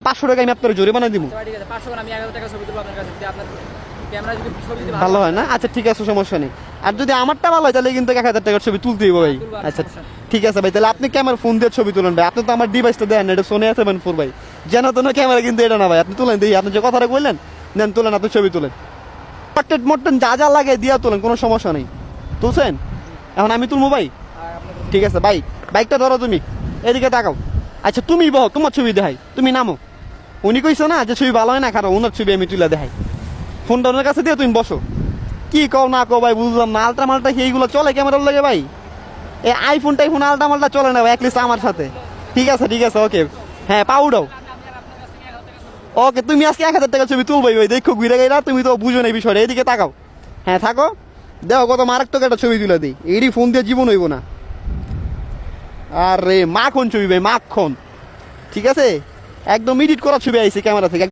500 টাকা আমি আপনার জরিমানা দিব। ঠিক আছে 500 আমি 1000 টাকা ছবি তুলবো আপনার কাছে, যদি আপনার ক্যামেরা যদি ছবি যদি ভালো হয় না? আচ্ছা ঠিক আছে, সমস্যা নেই। আর যদি আমারটা ভালো হয় তাহলে কিন্তু 1000 টাকার ছবি তুলতে দিব ভাই। আচ্ছা ঠিক আছে ভাই, তাহলে আপনি ক্যামেরা ফোন দিয়ে ছবি তুলেন ভাই। আপনি তো আমার ডিভাইসটা দেন, এটা Sony A7 IV ভাই, যেন তো ক্যামেরা কিন্তু এটা না ভাই। আপনি তুলেন দেখি, আপনি যে কথাটা বললেন নেন তুলেন, আপনি ছবি তুলেন, পটেট মটন যা যা লাগে দিয়া তুলেন, কোনো সমস্যা নেই। তুলছেন? এখন আমি তুলবো ভাই। ঠিক আছে ভাই, বাইকটা ধরো তুমি, এদিকে তাকাও। আচ্ছা তুমি বহ, তোমার ছবি দেখাই, তুমি নামো। উনি কইছো না যে ছবি ভালো হয় না, খারাপ, ওনার ছবি আমি তুলে দেখাই। ফোনটা ওনার কাছে দিয়ে তুমি বসো। কি কও না কও ভাই বুঝলাম না, আলট্রা মালটা কি এইগুলো চলে ক্যামেরার লাগে ভাই? এই আইফোন টাইফোন আলট্রা মালটা চলে না ভাই, অ্যাটলিস্ট আমার সাথে। ঠিক আছে ওকে, হ্যাঁ পাউডাও। ওকে, তুমি আজকে 1000 টাকা ছবি তুলবাই ভাই, দেখো ঘুরে গেলা, তুমি তো বুঝো না এই বিষয়টা। এদিকে তাকাও, হ্যাঁ থাকো, দেখো কত মারাত্মক একটা ছবি তুলে দিই। এরই ফোন দিয়ে জীবন হইব না। আরে মাখন ছবি ভাই, মাখন। ঠিক আছে, একদম এডিট করা ছবি আইছে ক্যামেরা থেকে।